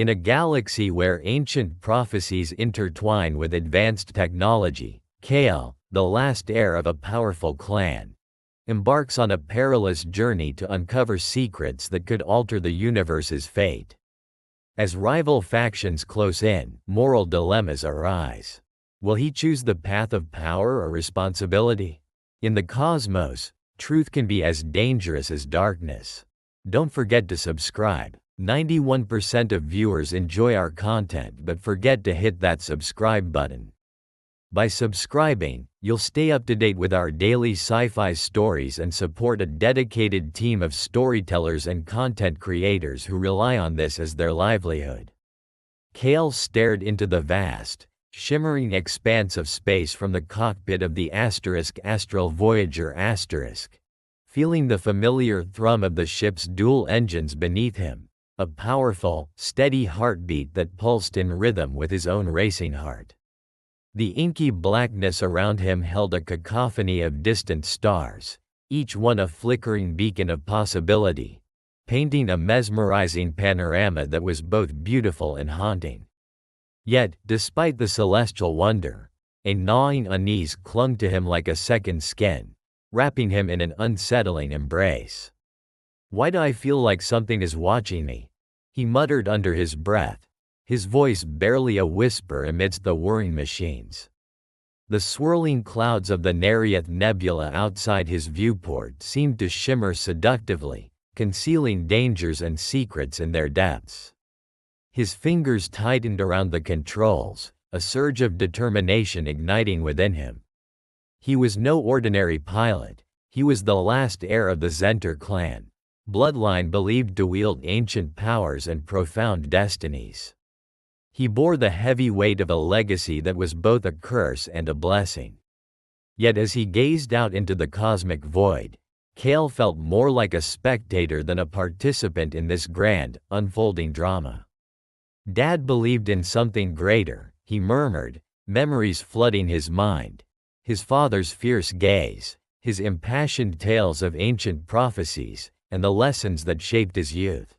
In a galaxy where ancient prophecies intertwine with advanced technology, Kale, the last heir of a powerful clan, embarks on a perilous journey to uncover secrets that could alter the universe's fate. As rival factions close in, moral dilemmas arise. Will he choose the path of power or responsibility? In the cosmos, truth can be as dangerous as darkness. Don't forget to subscribe. 91% of viewers enjoy our content but forget to hit that subscribe button. By subscribing, you'll stay up to date with our daily sci-fi stories and support a dedicated team of storytellers and content creators who rely on this as their livelihood. Kale stared into the vast, shimmering expanse of space from the cockpit of the Astral Voyager *, feeling the familiar thrum of the ship's dual engines beneath him, a powerful, steady heartbeat that pulsed in rhythm with his own racing heart. The inky blackness around him held a cacophony of distant stars, each one a flickering beacon of possibility, painting a mesmerizing panorama that was both beautiful and haunting. Yet, despite the celestial wonder, a gnawing unease clung to him like a second skin, wrapping him in an unsettling embrace. "Why do I feel like something is watching me?" he muttered under his breath, his voice barely a whisper amidst the whirring machines. The swirling clouds of the Nereid Nebula outside his viewport seemed to shimmer seductively, concealing dangers and secrets in their depths. His fingers tightened around the controls, a surge of determination igniting within him. He was no ordinary pilot, he was the last heir of the Zenter clan, bloodline believed to wield ancient powers and profound destinies. He bore the heavy weight of a legacy that was both a curse and a blessing. Yet as he gazed out into the cosmic void, Kale felt more like a spectator than a participant in this grand, unfolding drama. "Dad believed in something greater," he murmured, memories flooding his mind. His father's fierce gaze, his impassioned tales of ancient prophecies, and the lessons that shaped his youth.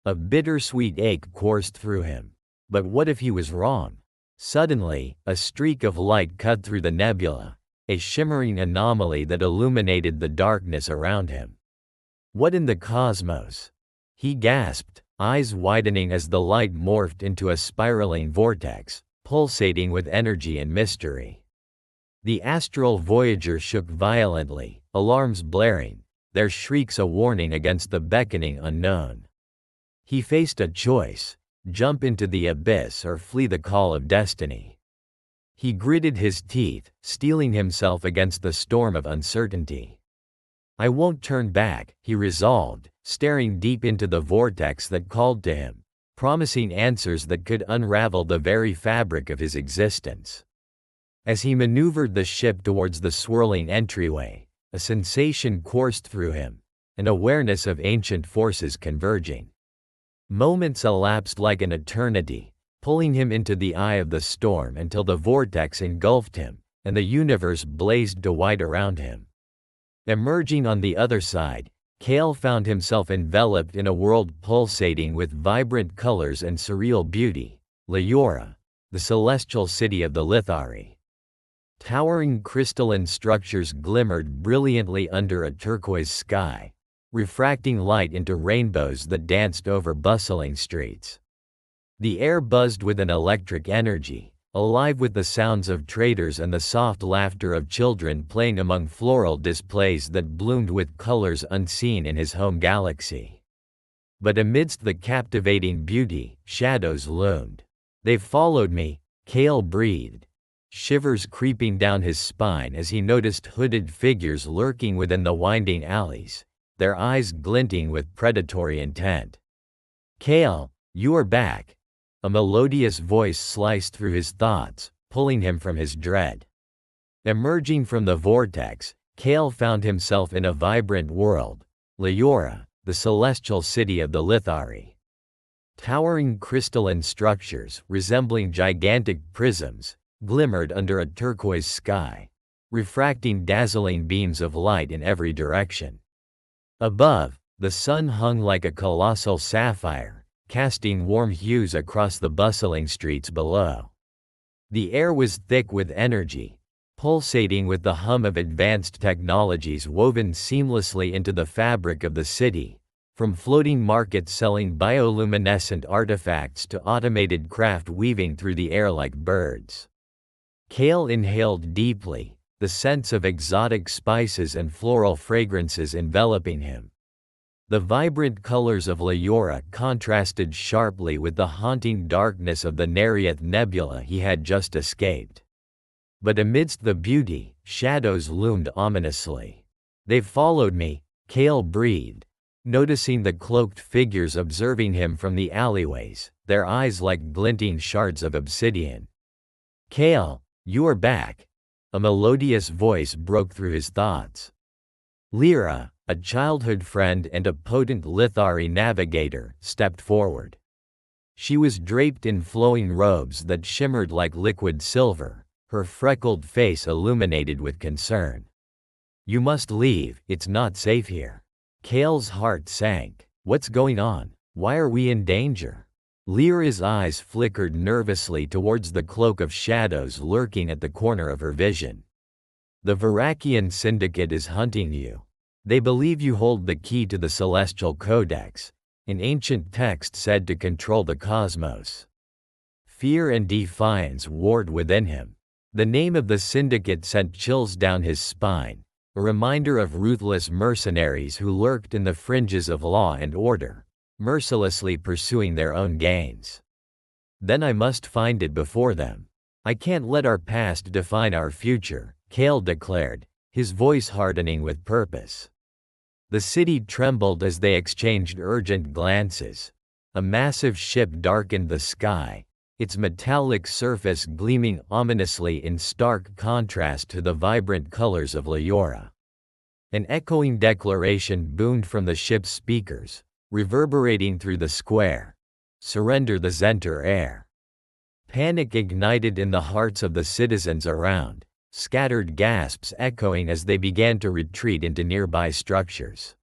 A bittersweet ache coursed through him. But what if he was wrong? Suddenly, a streak of light cut through the nebula, a shimmering anomaly that illuminated the darkness around him. "What in the cosmos?" he gasped, eyes widening as the light morphed into a spiraling vortex, pulsating with energy and mystery. The astral Voyager shook violently, alarms blaring, their shrieks a warning against the beckoning unknown. He faced a choice: jump into the abyss or flee the call of destiny. He gritted his teeth, steeling himself against the storm of uncertainty. "I won't turn back," he resolved, staring deep into the vortex that called to him, promising answers that could unravel the very fabric of his existence. As he maneuvered the ship towards the swirling entryway, a sensation coursed through him, an awareness of ancient forces converging. Moments elapsed like an eternity, pulling him into the eye of the storm until the vortex engulfed him, and the universe blazed to white around him. Emerging on the other side, Kale found himself enveloped in a world pulsating with vibrant colors and surreal beauty, Leora, the celestial city of the Lithari. Towering crystalline structures glimmered brilliantly under a turquoise sky, refracting light into rainbows that danced over bustling streets. The air buzzed with an electric energy, alive with the sounds of traders and the soft laughter of children playing among floral displays that bloomed with colors unseen in his home galaxy. But amidst the captivating beauty, shadows loomed. "They've followed me," Kale breathed, shivers creeping down his spine as he noticed hooded figures lurking within the winding alleys, their eyes glinting with predatory intent. "Kale, you are back." A melodious voice sliced through his thoughts, pulling him from his dread. Emerging from the vortex, Kale found himself in a vibrant world, Leora, the celestial city of the Lithari. Towering crystalline structures, resembling gigantic prisms, glimmered under a turquoise sky, refracting dazzling beams of light in every direction. Above, the sun hung like a colossal sapphire, casting warm hues across the bustling streets below. The air was thick with energy, pulsating with the hum of advanced technologies woven seamlessly into the fabric of the city, from floating markets selling bioluminescent artifacts to automated craft weaving through the air like birds. Kale inhaled deeply, the scents of exotic spices and floral fragrances enveloping him. The vibrant colors of Leora contrasted sharply with the haunting darkness of the Nereid Nebula he had just escaped. But amidst the beauty, shadows loomed ominously. "They've followed me," Kale breathed, noticing the cloaked figures observing him from the alleyways, their eyes like glinting shards of obsidian. "Kale, you are back." A melodious voice broke through his thoughts. Lyra, a childhood friend and a potent Lithari navigator, stepped forward. She was draped in flowing robes that shimmered like liquid silver, her freckled face illuminated with concern. "You must leave, it's not safe here." Kale's heart sank. "What's going on? Why are we in danger?" Lyra's eyes flickered nervously towards the cloak of shadows lurking at the corner of her vision. "The Varakian Syndicate is hunting you. They believe you hold the key to the Celestial Codex, an ancient text said to control the cosmos." Fear and defiance warred within him. The name of the Syndicate sent chills down his spine, a reminder of ruthless mercenaries who lurked in the fringes of law and order, mercilessly pursuing their own gains. "Then I must find it before them. I can't let our past define our future," Kale declared, his voice hardening with purpose. The city trembled as they exchanged urgent glances. A massive ship darkened the sky, its metallic surface gleaming ominously in stark contrast to the vibrant colors of Leora. An echoing declaration boomed from the ship's speakers, reverberating through the square. "Surrender the Zenter heir." Panic ignited in the hearts of the citizens around, scattered gasps echoing as they began to retreat into nearby structures.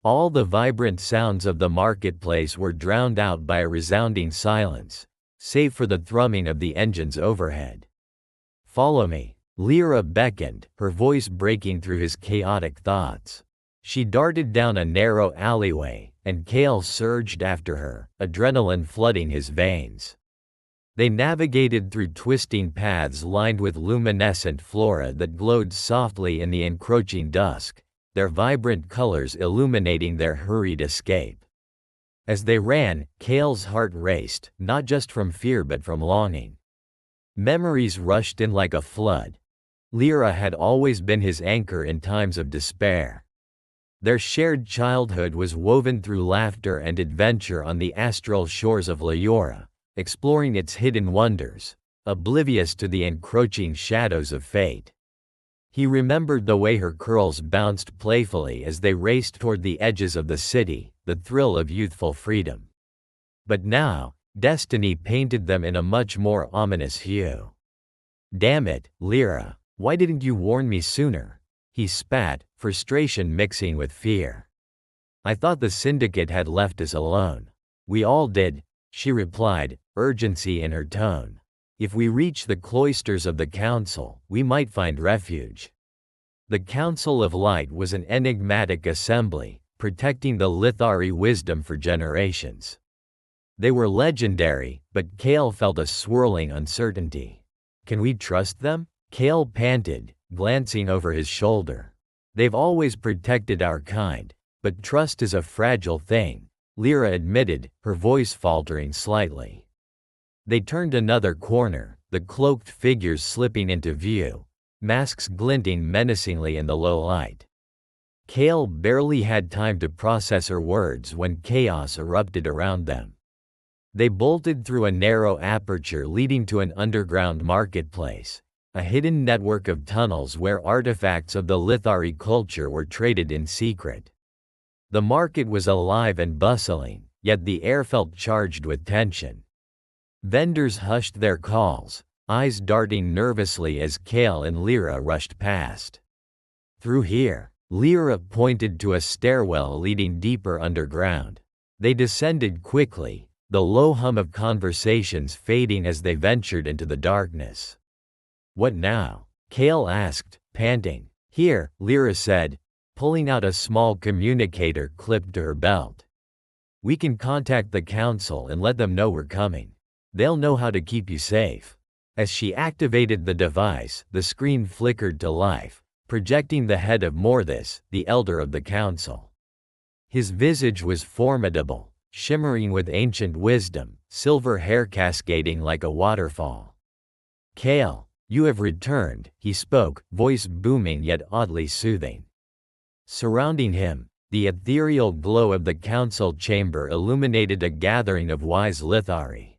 All the vibrant sounds of the marketplace were drowned out by a resounding silence, save for the thrumming of the engines overhead. "Follow me," Lyra beckoned, her voice breaking through his chaotic thoughts. She darted down a narrow alleyway, and Kale surged after her, adrenaline flooding his veins. They navigated through twisting paths lined with luminescent flora that glowed softly in the encroaching dusk, their vibrant colors illuminating their hurried escape. As they ran, Kale's heart raced, not just from fear but from longing. Memories rushed in like a flood. Lyra had always been his anchor in times of despair. Their shared childhood was woven through laughter and adventure on the astral shores of Leora, exploring its hidden wonders, oblivious to the encroaching shadows of fate. He remembered the way her curls bounced playfully as they raced toward the edges of the city, the thrill of youthful freedom. But now, destiny painted them in a much more ominous hue. "Damn it, Lyra, why didn't you warn me sooner?" He spat, frustration mixing with fear. "I thought the Syndicate had left us alone." "We all did," she replied, urgency in her tone. "If we reach the cloisters of the Council, we might find refuge." The Council of Light was an enigmatic assembly, protecting the Lithari wisdom for generations. They were legendary, but Kale felt a swirling uncertainty. "Can we trust them?" Kale panted, glancing over his shoulder. "They've always protected our kind, but trust is a fragile thing," Lyra admitted, her voice faltering slightly. They turned another corner, the cloaked figures slipping into view, masks glinting menacingly in the low light. Kale barely had time to process her words when chaos erupted around them. They bolted through a narrow aperture leading to an underground marketplace, a hidden network of tunnels where artifacts of the Lithari culture were traded in secret. The market was alive and bustling, yet the air felt charged with tension. Vendors hushed their calls, eyes darting nervously as Kale and Lyra rushed past. "Through here," Lyra pointed to a stairwell leading deeper underground. They descended quickly, the low hum of conversations fading as they ventured into the darkness. "What now?" Kale asked, panting. "Here," Lyra said, pulling out a small communicator clipped to her belt. "We can contact the council and let them know we're coming. They'll know how to keep you safe." As she activated the device, the screen flickered to life, projecting the head of Morthus, the elder of the council. His visage was formidable, shimmering with ancient wisdom, silver hair cascading like a waterfall. "Kale, you have returned," he spoke, voice booming yet oddly soothing. Surrounding him, the ethereal glow of the council chamber illuminated a gathering of wise Lithari.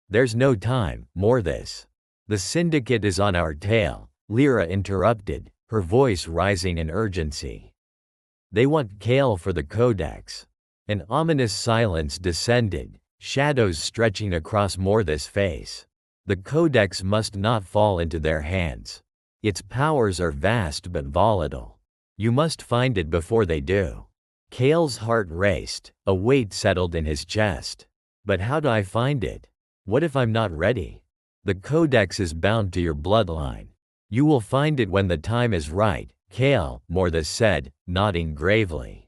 "There's no time, Morthus. The Syndicate is on our tail," Lyra interrupted, her voice rising in urgency. "They want Kale for the Codex." An ominous silence descended, shadows stretching across Morthus' face. The Codex must not fall into their hands. Its powers are vast but volatile. You must find it before they do. Kale's heart raced, a weight settled in his chest. "But how do I find it? What if I'm not ready?" "The Codex is bound to your bloodline. You will find it when the time is right," Kale, Morthus said, nodding gravely.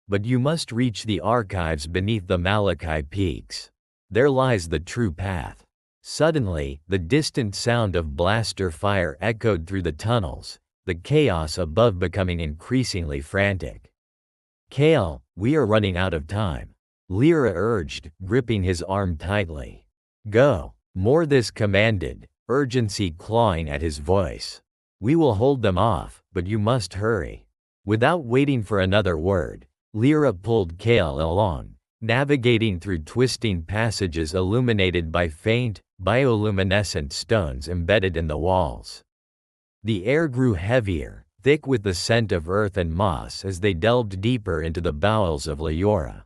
"But you must reach the archives beneath the Malachi Peaks. There lies the true path." Suddenly, the distant sound of blaster fire echoed through the tunnels, the chaos above becoming increasingly frantic. "Kale, we are running out of time," Lyra urged, gripping his arm tightly. "Go," Morthus commanded, urgency clawing at his voice. "We will hold them off, but you must hurry." Without waiting for another word, Lyra pulled Kale along, navigating through twisting passages illuminated by faint, bioluminescent stones embedded in the walls. The air grew heavier, thick with the scent of earth and moss as they delved deeper into the bowels of Leora.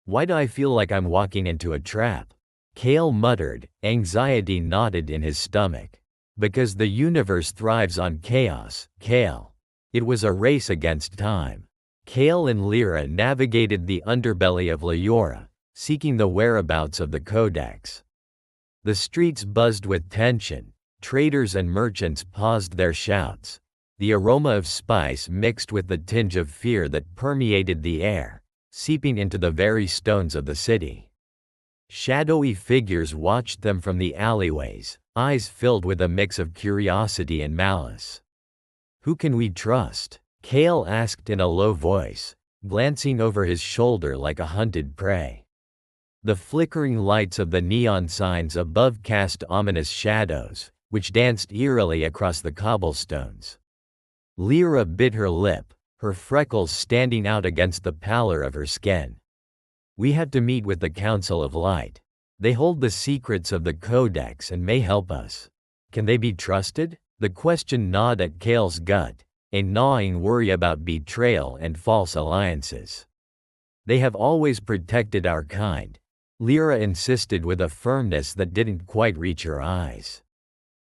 "Why do I feel like I'm walking into a trap?" Kale muttered, anxiety knotted in his stomach. "Because the universe thrives on chaos, Kale." It was a race against time. Kale and Lyra navigated the underbelly of Leora, seeking the whereabouts of the Codex. The streets buzzed with tension, traders and merchants paused their shouts. The aroma of spice mixed with the tinge of fear that permeated the air, seeping into the very stones of the city. Shadowy figures watched them from the alleyways, eyes filled with a mix of curiosity and malice. "Who can we trust?" Kale asked in a low voice, glancing over his shoulder like a hunted prey. The flickering lights of the neon signs above cast ominous shadows, which danced eerily across the cobblestones. Lyra bit her lip, her freckles standing out against the pallor of her skin. "We have to meet with the Council of Light. They hold the secrets of the Codex and may help us. Can they be trusted?" The question gnawed at Kale's gut, a gnawing worry about betrayal and false alliances. "They have always protected our kind," Lyra insisted with a firmness that didn't quite reach her eyes.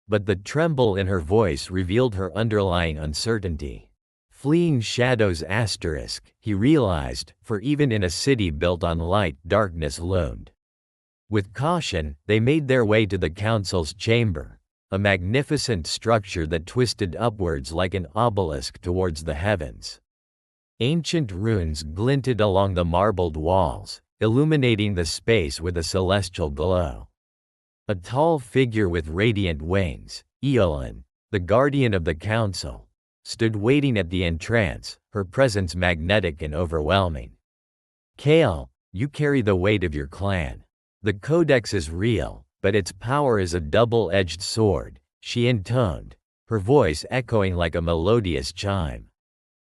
But the tremble in her voice revealed her underlying uncertainty. Fleeing shadows asterisk, he realized, for even in a city built on light, darkness loomed. With caution, they made their way to the council's chamber, a magnificent structure that twisted upwards like an obelisk towards the heavens. Ancient runes glinted along the marbled walls, illuminating the space with a celestial glow. A tall figure with radiant wings, Eolin, the guardian of the council, stood waiting at the entrance, her presence magnetic and overwhelming. "Kale, you carry the weight of your clan. The Codex is real, but its power is a double-edged sword," she intoned, her voice echoing like a melodious chime.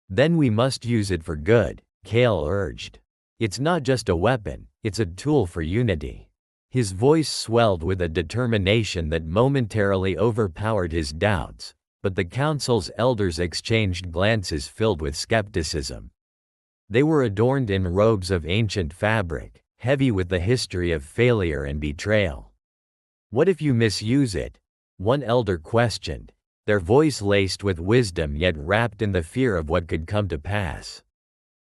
"Then we must use it for good," Kale urged. "It's not just a weapon, it's a tool for unity." His voice swelled with a determination that momentarily overpowered his doubts, but the council's elders exchanged glances filled with skepticism. They were adorned in robes of ancient fabric, heavy with the history of failure and betrayal. "What if you misuse it?" one elder questioned, their voice laced with wisdom yet wrapped in the fear of what could come to pass.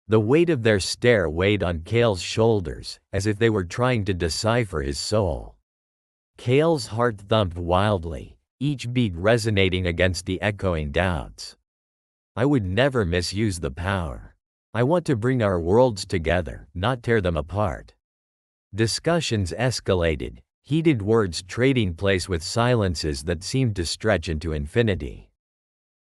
The weight of their stare weighed on Kale's shoulders, as if they were trying to decipher his soul. Kale's heart thumped wildly, each beat resonating against the echoing doubts. I would never misuse the power. I want to bring our worlds together, not tear them apart. Discussions escalated, heated words trading place with silences that seemed to stretch into infinity.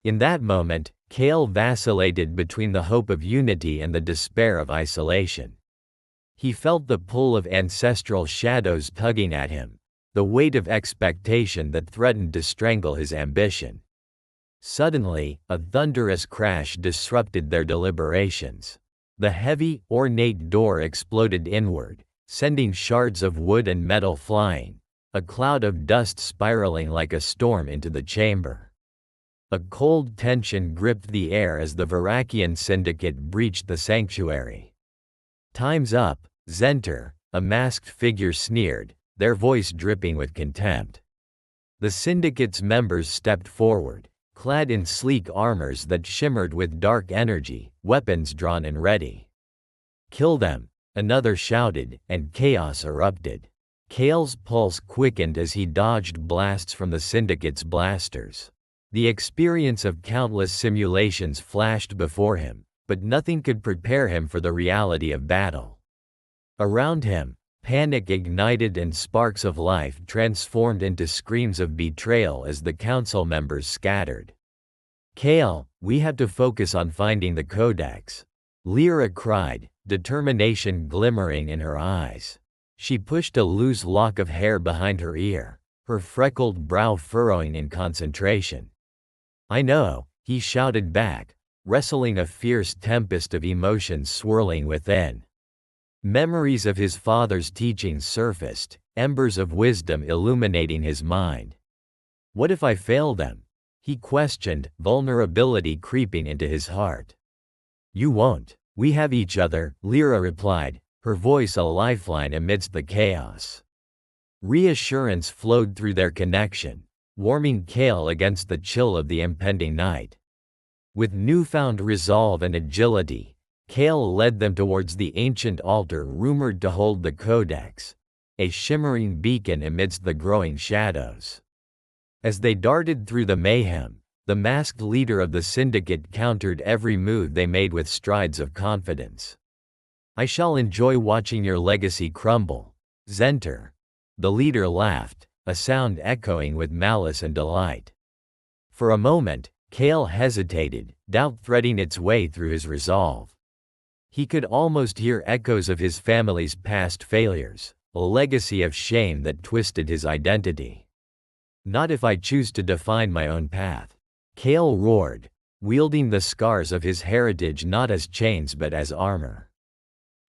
In that moment, Kale vacillated between the hope of unity and the despair of isolation. He felt the pull of ancestral shadows tugging at him, the weight of expectation that threatened to strangle his ambition. Suddenly, a thunderous crash disrupted their deliberations. The heavy, ornate door exploded inward, sending shards of wood and metal flying, a cloud of dust spiraling like a storm into the chamber. A cold tension gripped the air as the Varakian syndicate breached the sanctuary. "Time's up," Zenter, a masked figure sneered, their voice dripping with contempt. The syndicate's members stepped forward, clad in sleek armors that shimmered with dark energy, weapons drawn and ready. "Kill them," another shouted, and chaos erupted. Kale's pulse quickened as he dodged blasts from the syndicate's blasters. The experience of countless simulations flashed before him, but nothing could prepare him for the reality of battle. Around him, panic ignited and sparks of life transformed into screams of betrayal as the council members scattered. "Kale, we have to focus on finding the Codex," Lyra cried, determination glimmering in her eyes. She pushed a loose lock of hair behind her ear, her freckled brow furrowing in concentration. "I know," he shouted back, wrestling a fierce tempest of emotions swirling within. Memories of his father's teachings surfaced, embers of wisdom illuminating his mind. "What if I fail them?" he questioned, vulnerability creeping into his heart. "You won't. We have each other," Lyra replied, her voice a lifeline amidst the chaos. Reassurance flowed through their connection, warming Kale against the chill of the impending night. With newfound resolve and agility, Kale led them towards the ancient altar rumored to hold the Codex, a shimmering beacon amidst the growing shadows. As they darted through the mayhem, the masked leader of the syndicate countered every move they made with strides of confidence. "I shall enjoy watching your legacy crumble, Zenter." The leader laughed, a sound echoing with malice and delight. For a moment, Kale hesitated, doubt threading its way through his resolve. He could almost hear echoes of his family's past failures, a legacy of shame that twisted his identity. "Not if I choose to define my own path," Kale roared, wielding the scars of his heritage not as chains but as armor.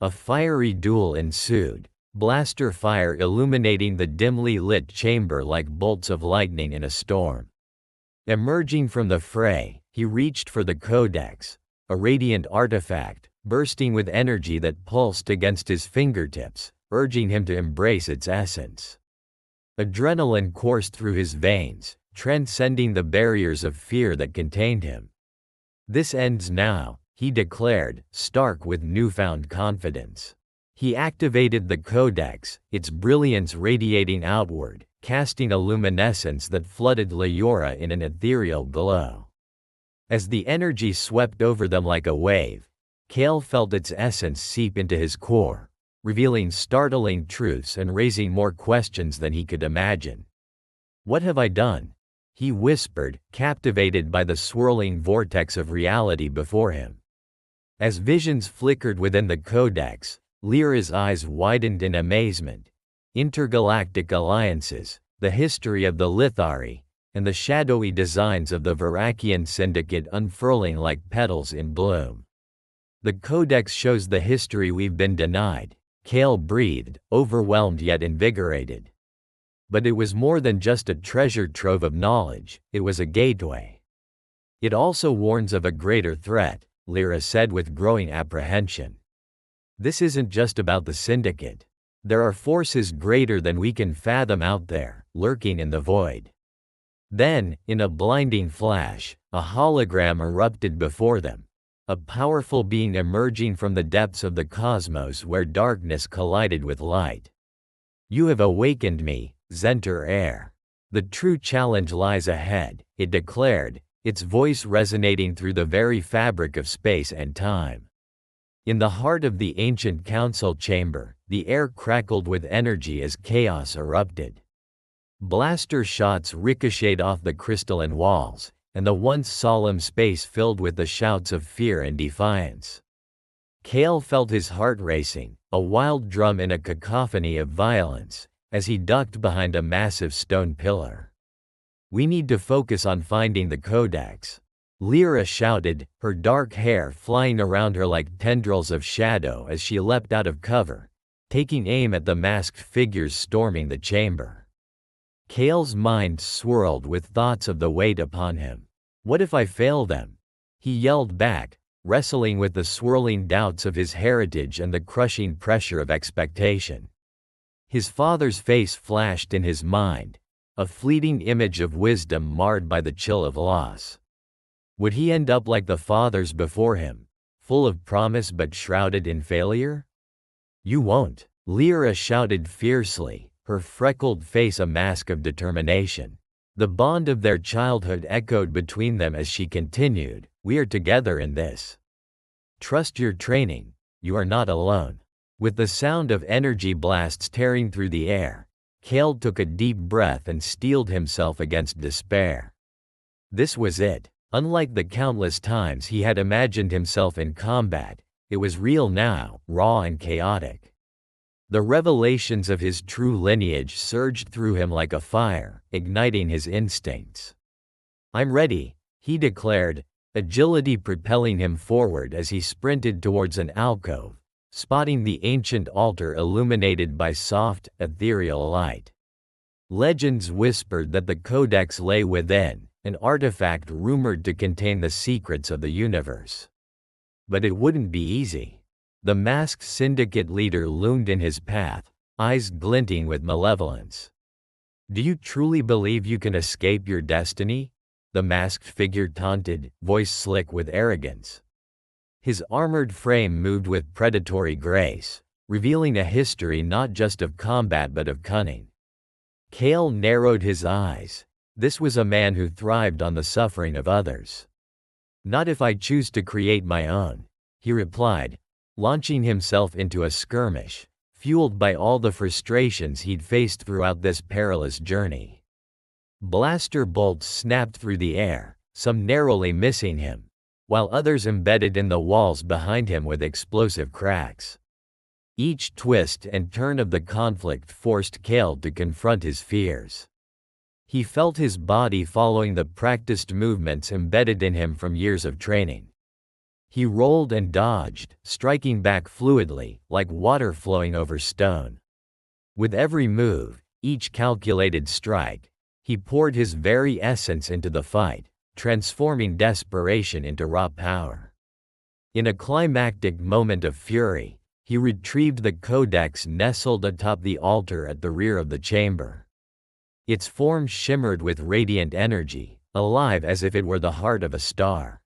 A fiery duel ensued, blaster fire illuminating the dimly lit chamber like bolts of lightning in a storm. Emerging from the fray, he reached for the Codex, a radiant artifact, bursting with energy that pulsed against his fingertips, urging him to embrace its essence. Adrenaline coursed through his veins, transcending the barriers of fear that contained him. "This ends now," he declared, stark with newfound confidence. He activated the Codex, its brilliance radiating outward, casting a luminescence that flooded Leora in an ethereal glow. As the energy swept over them like a wave, Kale felt its essence seep into his core, revealing startling truths and raising more questions than he could imagine. "What have I done?" he whispered, captivated by the swirling vortex of reality before him. As visions flickered within the Codex, Lyra's eyes widened in amazement. Intergalactic alliances, the history of the Lithari, and the shadowy designs of the Varakian syndicate unfurling like petals in bloom. "The Codex shows the history we've been denied," Kale breathed, overwhelmed yet invigorated. But it was more than just a treasure trove of knowledge, it was a gateway. "It also warns of a greater threat," Lyra said with growing apprehension. "This isn't just about the syndicate. There are forces greater than we can fathom out there, lurking in the void." Then, in a blinding flash, a hologram erupted before them. a powerful being emerging from the depths of the cosmos where darkness collided with light. "You have awakened me, Zenter heir. The true challenge lies ahead," it declared, its voice resonating through the very fabric of space and time. In the heart of the ancient council chamber, the air crackled with energy as chaos erupted. Blaster shots ricocheted off the crystalline walls, and the once solemn space filled with the shouts of fear and defiance. Kale felt his heart racing, a wild drum in a cacophony of violence, as he ducked behind a massive stone pillar. "We need to focus on finding the Codex," Lyra shouted, her dark hair flying around her like tendrils of shadow as she leapt out of cover, taking aim at the masked figures storming the chamber. Kale's mind swirled with thoughts of the weight upon him. "What if I fail them?" he yelled back, wrestling with the swirling doubts of his heritage and the crushing pressure of expectation. His father's face flashed in his mind, a fleeting image of wisdom marred by the chill of loss. Would he end up like the fathers before him, full of promise but shrouded in failure? "You won't," Lyra shouted fiercely, her freckled face a mask of determination. The bond of their childhood echoed between them as she continued, "We are together in this. Trust your training, you are not alone." With the sound of energy blasts tearing through the air, Kale took a deep breath and steeled himself against despair. This was it. Unlike the countless times he had imagined himself in combat, it was real now, raw and chaotic. The revelations of his true lineage surged through him like a fire, igniting his instincts. "I'm ready," he declared, agility propelling him forward as he sprinted towards an alcove, spotting the ancient altar illuminated by soft, ethereal light. Legends whispered that the Codex lay within, an artifact rumored to contain the secrets of the universe. But it wouldn't be easy. The masked syndicate leader loomed in his path, eyes glinting with malevolence. "Do you truly believe you can escape your destiny?" the masked figure taunted, voice slick with arrogance. His armored frame moved with predatory grace, revealing a history not just of combat but of cunning. Kale narrowed his eyes. This was a man who thrived on the suffering of others. "Not if I choose to create my own," he replied, launching himself into a skirmish, fueled by all the frustrations he'd faced throughout this perilous journey. Blaster bolts snapped through the air, some narrowly missing him, while others embedded in the walls behind him with explosive cracks. Each twist and turn of the conflict forced Kale to confront his fears. He felt his body following the practiced movements embedded in him from years of training. He rolled and dodged, striking back fluidly, like water flowing over stone. With every move, each calculated strike, he poured his very essence into the fight, transforming desperation into raw power. In a climactic moment of fury, he retrieved the Codex nestled atop the altar at the rear of the chamber. Its form shimmered with radiant energy, alive as if it were the heart of a star.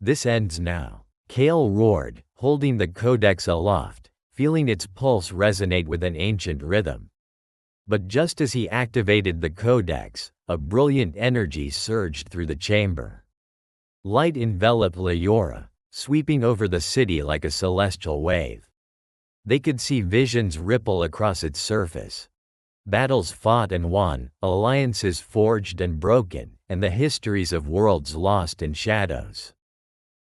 "This ends now," Kale roared, holding the Codex aloft, feeling its pulse resonate with an ancient rhythm. But just as he activated the Codex, a brilliant energy surged through the chamber. Light enveloped Lyra, sweeping over the city like a celestial wave. They could see visions ripple across its surface. Battles fought and won, alliances forged and broken, and the histories of worlds lost in shadows.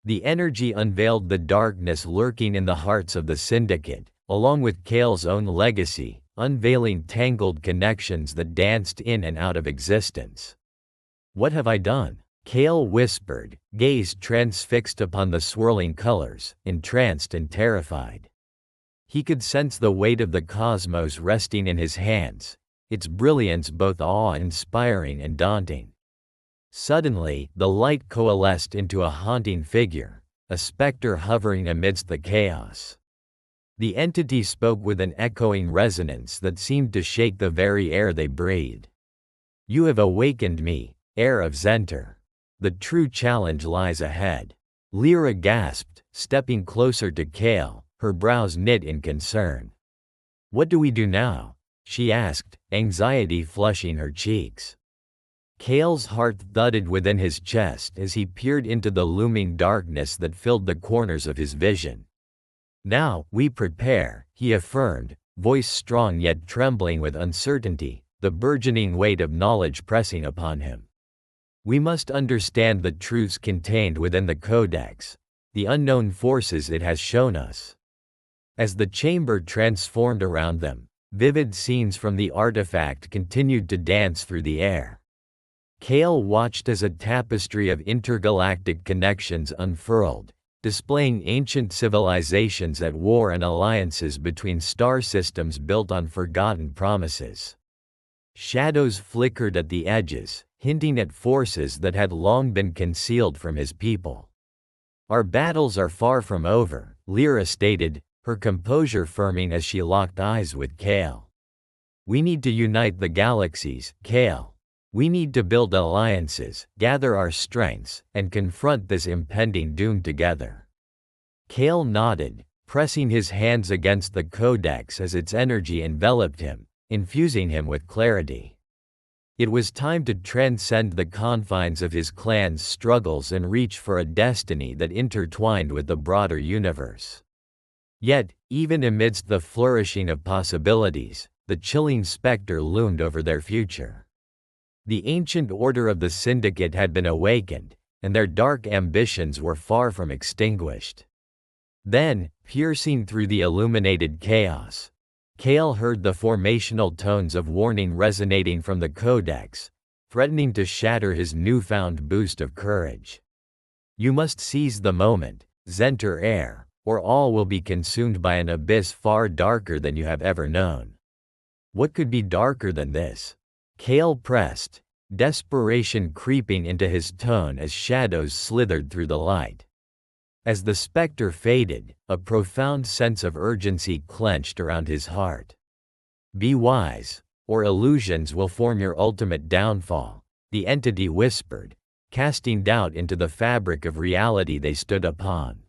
The energy unveiled the darkness lurking in the hearts of the Syndicate, along with Kale's own legacy, unveiling tangled connections that danced in and out of existence. "What have I done?" Kale whispered, gaze transfixed upon the swirling colors, entranced and terrified. He could sense the weight of the cosmos resting in his hands, its brilliance both awe-inspiring and daunting. Suddenly, the light coalesced into a haunting figure, a specter hovering amidst the chaos. The entity spoke with an echoing resonance that seemed to shake the very air they breathed. "You have awakened me, heir of Zenter. The true challenge lies ahead." Lyra gasped, stepping closer to Kale, her brows knit in concern. "What do we do now?" she asked, anxiety flushing her cheeks. Kale's heart thudded within his chest as he peered into the looming darkness that filled the corners of his vision. "Now, we prepare," he affirmed, voice strong yet trembling with uncertainty, the burgeoning weight of knowledge pressing upon him. "We must understand the truths contained within the Codex, the unknown forces it has shown us." As the chamber transformed around them, vivid scenes from the artifact continued to dance through the air. Kale watched as a tapestry of intergalactic connections unfurled, displaying ancient civilizations at war and alliances between star systems built on forgotten promises. Shadows flickered at the edges, hinting at forces that had long been concealed from his people. "Our battles are far from over," Lyra stated, her composure firming as she locked eyes with Kale. "We need to unite the galaxies, Kale. We need to build alliances, gather our strengths, and confront this impending doom together." Kale nodded, pressing his hands against the Codex as its energy enveloped him, infusing him with clarity. It was time to transcend the confines of his clan's struggles and reach for a destiny that intertwined with the broader universe. Yet, even amidst the flourishing of possibilities, the chilling specter loomed over their future. The ancient order of the Syndicate had been awakened, and their dark ambitions were far from extinguished. Then, piercing through the illuminated chaos, Kale heard the formational tones of warning resonating from the Codex, threatening to shatter his newfound boost of courage. "You must seize the moment, Zenter heir, or all will be consumed by an abyss far darker than you have ever known." What could be darker than this? Kale pressed, desperation creeping into his tone as shadows slithered through the light. As the specter faded, a profound sense of urgency clenched around his heart. "Be wise, or illusions will form your ultimate downfall," the entity whispered, casting doubt into the fabric of reality they stood upon.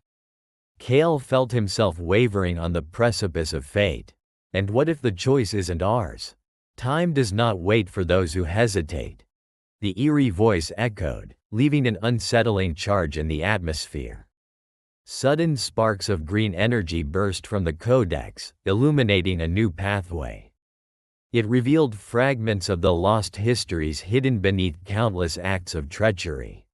Kale felt himself wavering on the precipice of fate. And what if the choice isn't ours? "Time does not wait for those who hesitate," the eerie voice echoed, leaving an unsettling charge in the atmosphere. Sudden sparks of green energy burst from the Codex, illuminating a new pathway. It revealed fragments of the lost histories hidden beneath countless acts of treachery.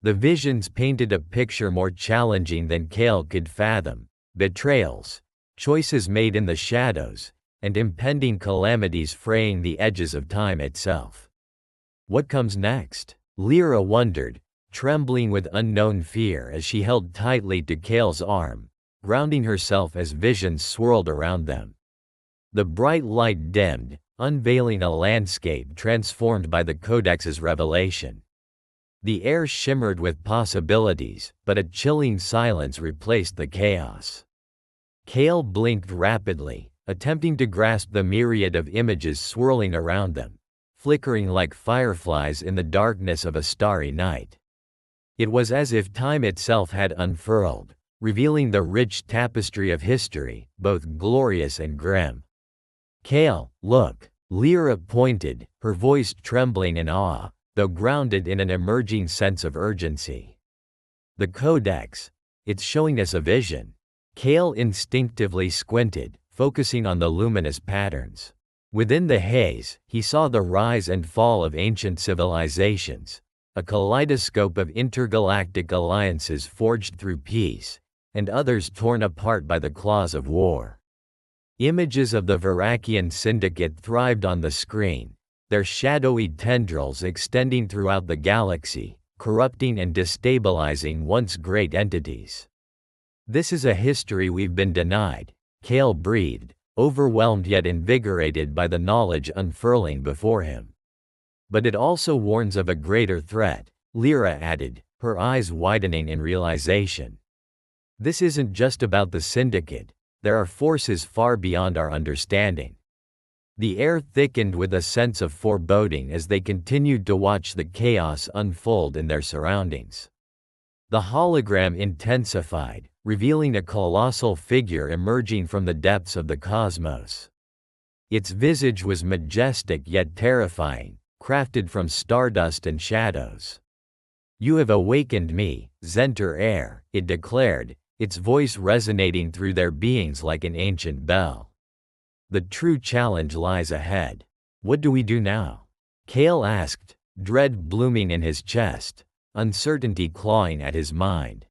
The visions painted a picture more challenging than Kale could fathom: betrayals, choices made in the shadows, and impending calamities fraying the edges of time itself. What comes next? Lyra wondered, trembling with unknown fear as she held tightly to Kale's arm, grounding herself as visions swirled around them. The bright light dimmed, unveiling a landscape transformed by the Codex's revelation. The air shimmered with possibilities, but a chilling silence replaced the chaos. Kale blinked rapidly, attempting to grasp the myriad of images swirling around them, flickering like fireflies in the darkness of a starry night. It was as if time itself had unfurled, revealing the rich tapestry of history, both glorious and grim. "Kale, look," Lyra pointed, her voice trembling in awe, though grounded in an emerging sense of urgency. "The Codex, it's showing us a vision." Kale instinctively squinted, focusing on the luminous patterns. Within the haze, he saw the rise and fall of ancient civilizations, a kaleidoscope of intergalactic alliances forged through peace, and others torn apart by the claws of war. Images of the Varakian Syndicate thrived on the screen, their shadowy tendrils extending throughout the galaxy, corrupting and destabilizing once great entities. "This is a history we've been denied," Kale breathed, overwhelmed yet invigorated by the knowledge unfurling before him. "But it also warns of a greater threat," Lyra added, her eyes widening in realization. "This isn't just about the Syndicate, there are forces far beyond our understanding." The air thickened with a sense of foreboding as they continued to watch the chaos unfold in their surroundings. The hologram intensified, revealing a colossal figure emerging from the depths of the cosmos. Its visage was majestic yet terrifying, crafted from stardust and shadows. "You have awakened me, Zenter Air," it declared, its voice resonating through their beings like an ancient bell. "The true challenge lies ahead. What do we do now?" Kale asked, dread blooming in his chest, uncertainty clawing at his mind.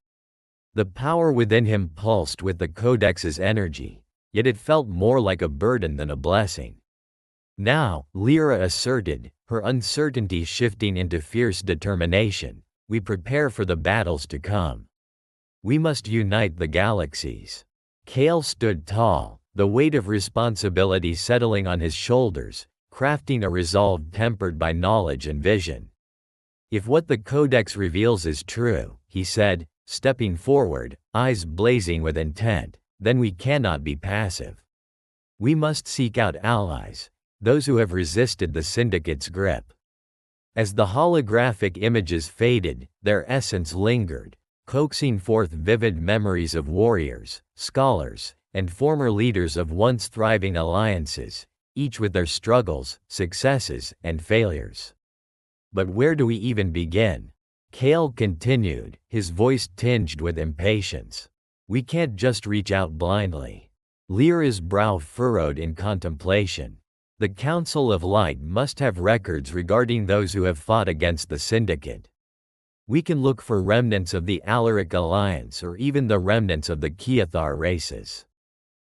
The power within him pulsed with the Codex's energy, yet it felt more like a burden than a blessing. "Now," Lyra asserted, her uncertainty shifting into fierce determination, "we prepare for the battles to come. We must unite the galaxies." Kale stood tall, the weight of responsibility settling on his shoulders, crafting a resolve tempered by knowledge and vision. "If what the Codex reveals is true," he said, stepping forward, eyes blazing with intent, "then we cannot be passive. We must seek out allies, those who have resisted the Syndicate's grip." As the holographic images faded, their essence lingered, coaxing forth vivid memories of warriors, scholars, and former leaders of once thriving alliances, each with their struggles, successes, and failures. "But where do we even begin?" Kale continued, his voice tinged with impatience. "We can't just reach out blindly." Lyra's brow furrowed in contemplation. "The Council of Light must have records regarding those who have fought against the Syndicate. We can look for remnants of the Alaric Alliance or even the remnants of the Kiathar races.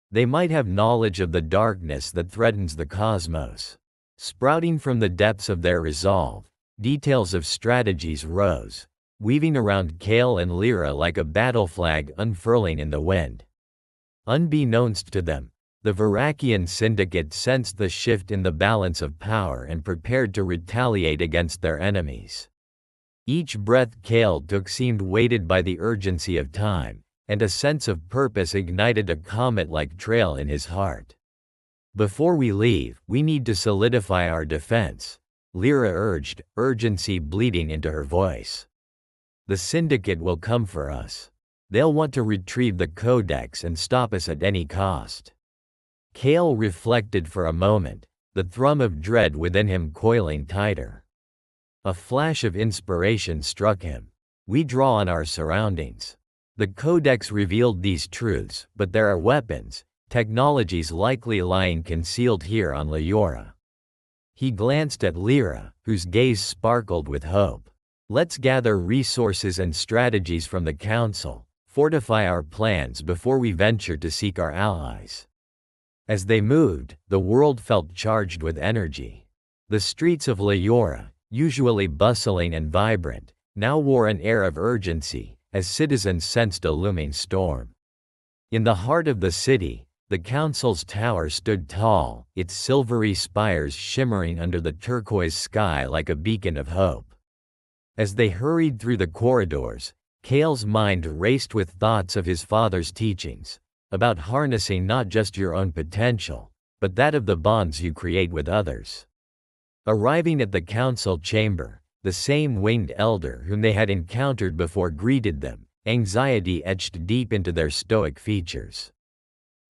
They might have knowledge of the darkness that threatens the cosmos." Sprouting from the depths of their resolve, details of strategies rose, weaving around Kale and Lyra like a battle flag unfurling in the wind. Unbeknownst to them, the Varakian Syndicate sensed the shift in the balance of power and prepared to retaliate against their enemies. Each breath Kale took seemed weighted by the urgency of time, and a sense of purpose ignited a comet-like trail in his heart. "Before we leave, we need to solidify our defense," Lyra urged, urgency bleeding into her voice. "The Syndicate will come for us. They'll want to retrieve the Codex and stop us at any cost." Kale reflected for a moment, the thrum of dread within him coiling tighter. A flash of inspiration struck him. "We draw on our surroundings. The Codex revealed these truths, but there are weapons, technologies likely lying concealed here on Leora." He glanced at Lyra, whose gaze sparkled with hope. "Let's gather resources and strategies from the Council, fortify our plans before we venture to seek our allies." As they moved, the world felt charged with energy. The streets of Leora, usually bustling and vibrant, now wore an air of urgency, as citizens sensed a looming storm. In the heart of the city, the Council's tower stood tall, its silvery spires shimmering under the turquoise sky like a beacon of hope. As they hurried through the corridors, Kale's mind raced with thoughts of his father's teachings, about harnessing not just your own potential, but that of the bonds you create with others. Arriving at the council chamber, the same winged elder whom they had encountered before greeted them, anxiety etched deep into their stoic features.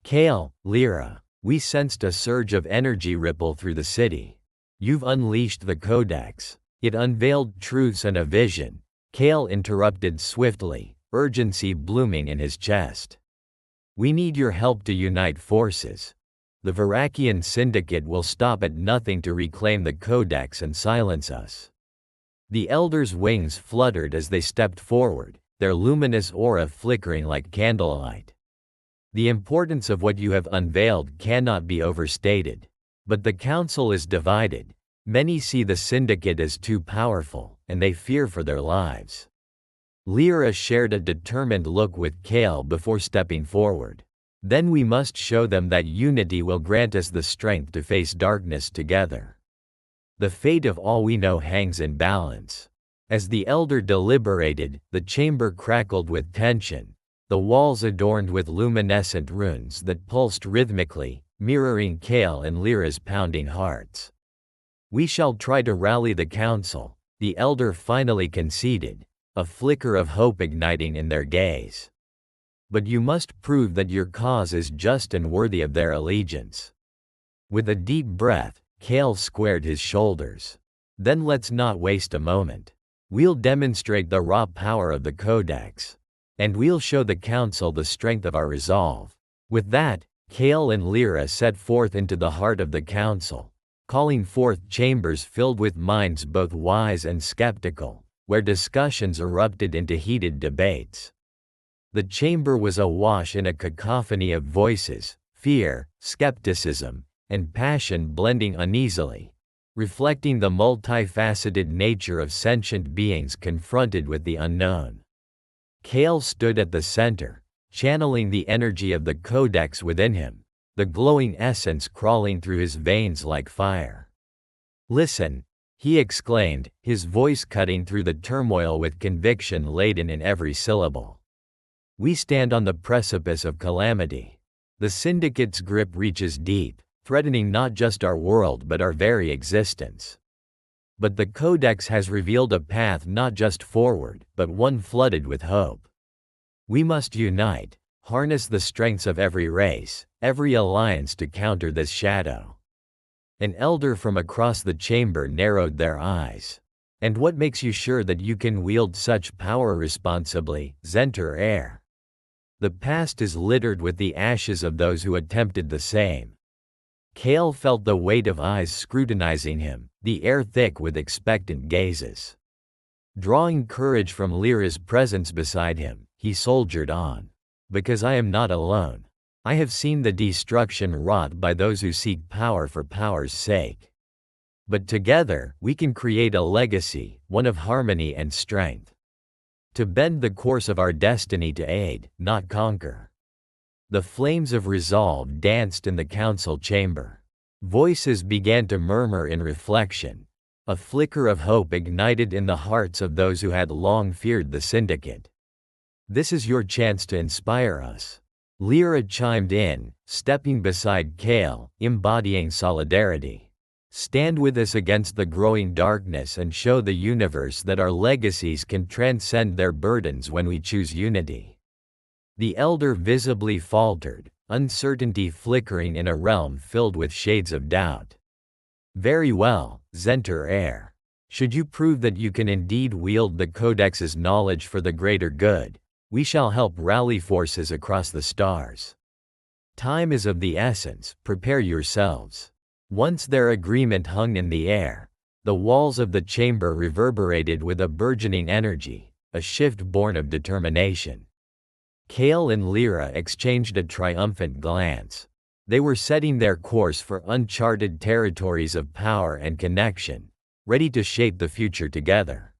"Kale, Lyra, we sensed a surge of energy ripple through the city. You've unleashed the Codex. It unveiled truths and a vision," Kale interrupted swiftly, urgency blooming in his chest. "We need your help to unite forces. The Varakian Syndicate will stop at nothing to reclaim the Codex and silence us." The elder's wings fluttered as they stepped forward, their luminous aura flickering like candlelight. "The importance of what you have unveiled cannot be overstated. But the Council is divided. Many see the Syndicate as too powerful, and they fear for their lives." Lyra shared a determined look with Kale before stepping forward. "Then we must show them that unity will grant us the strength to face darkness together. The fate of all we know hangs in balance." As the elder deliberated, the chamber crackled with tension, the walls adorned with luminescent runes that pulsed rhythmically, mirroring Kale and Lyra's pounding hearts. "We shall try to rally the council," the elder finally conceded, a flicker of hope igniting in their gaze. But you must prove that your cause is just and worthy of their allegiance. With a deep breath, Kale squared his shoulders. Then let's not waste a moment. We'll demonstrate the raw power of the Codex. And we'll show the Council the strength of our resolve. With that, Kale and Lyra set forth into the heart of the Council, calling forth chambers filled with minds both wise and skeptical, where discussions erupted into heated debates. The chamber was awash in a cacophony of voices, fear, skepticism, and passion blending uneasily, reflecting the multifaceted nature of sentient beings confronted with the unknown. Kale stood at the center, channeling the energy of the Codex within him, the glowing essence crawling through his veins like fire. "Listen," he exclaimed, his voice cutting through the turmoil with conviction laden in every syllable. "We stand on the precipice of calamity. The Syndicate's grip reaches deep, threatening not just our world but our very existence. But the Codex has revealed a path not just forward, but one flooded with hope. We must unite, harness the strengths of every race, every alliance to counter this shadow." An elder from across the chamber narrowed their eyes. "And what makes you sure that you can wield such power responsibly, Zenter heir? The past is littered with the ashes of those who attempted the same." Kale felt the weight of eyes scrutinizing him, the air thick with expectant gazes. Drawing courage from Lyra's presence beside him, he soldiered on. "Because I am not alone. I have seen the destruction wrought by those who seek power for power's sake. But together, we can create a legacy, one of harmony and strength. To bend the course of our destiny to aid, not conquer." The flames of resolve danced in the council chamber. Voices began to murmur in reflection. A flicker of hope ignited in the hearts of those who had long feared the Syndicate. "This is your chance to inspire us." Lyra chimed in, stepping beside Kale, embodying solidarity. "Stand with us against the growing darkness and show the universe that our legacies can transcend their burdens when we choose unity." The elder visibly faltered, uncertainty flickering in a realm filled with shades of doubt. "Very well, Zenter heir. Should you prove that you can indeed wield the Codex's knowledge for the greater good, we shall help rally forces across the stars. Time is of the essence, prepare yourselves." Once their agreement hung in the air, the walls of the chamber reverberated with a burgeoning energy, a shift born of determination. Kale and Lyra exchanged a triumphant glance. They were setting their course for uncharted territories of power and connection, ready to shape the future together.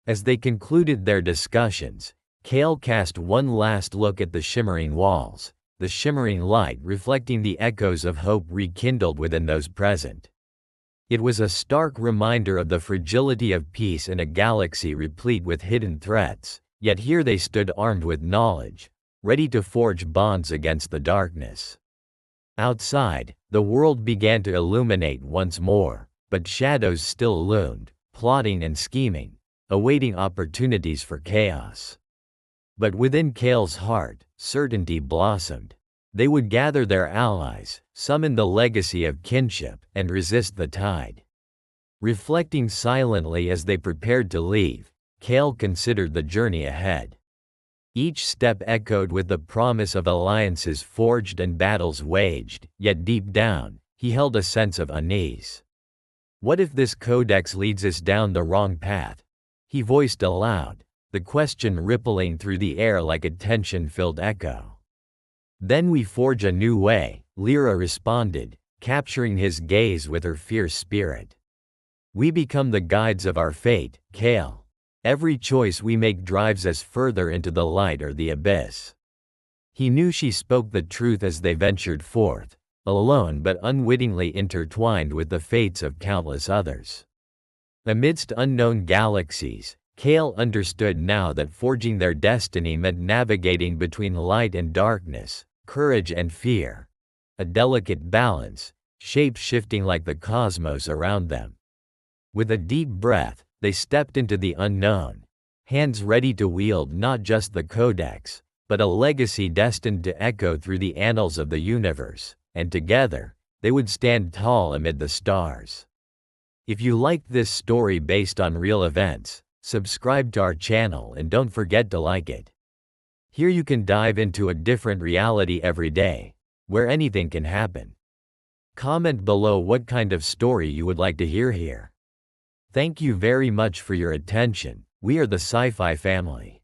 As they concluded their discussions, Kale cast one last look at the shimmering walls, the shimmering light reflecting the echoes of hope rekindled within those present. It was a stark reminder of the fragility of peace in a galaxy replete with hidden threats, yet here they stood armed with knowledge, ready to forge bonds against the darkness. Outside, the world began to illuminate once more, but shadows still loomed, plotting and scheming, awaiting opportunities for chaos. But within Kale's heart, certainty blossomed. They would gather their allies, summon the legacy of kinship, and resist the tide. Reflecting silently as they prepared to leave, Kale considered the journey ahead. Each step echoed with the promise of alliances forged and battles waged, yet deep down, he held a sense of unease. What if this Codex leads us down the wrong path? He voiced aloud, the question rippling through the air like a tension-filled echo. "Then we forge a new way," Lyra responded, capturing his gaze with her fierce spirit. "We become the guides of our fate, Kale. Every choice we make drives us further into the light or the abyss." He knew she spoke the truth as they ventured forth, alone but unwittingly intertwined with the fates of countless others. Amidst unknown galaxies, Kale understood now that forging their destiny meant navigating between light and darkness, courage and fear. A delicate balance, shape-shifting like the cosmos around them. With a deep breath, they stepped into the unknown, hands ready to wield not just the codex, but a legacy destined to echo through the annals of the universe, and together, they would stand tall amid the stars. If you liked this story based on real events, subscribe to our channel and don't forget to like it. Here you can dive into a different reality every day, where anything can happen. Comment below what kind of story you would like to hear here. Thank you very much for your attention. We are the Sci-Fi family.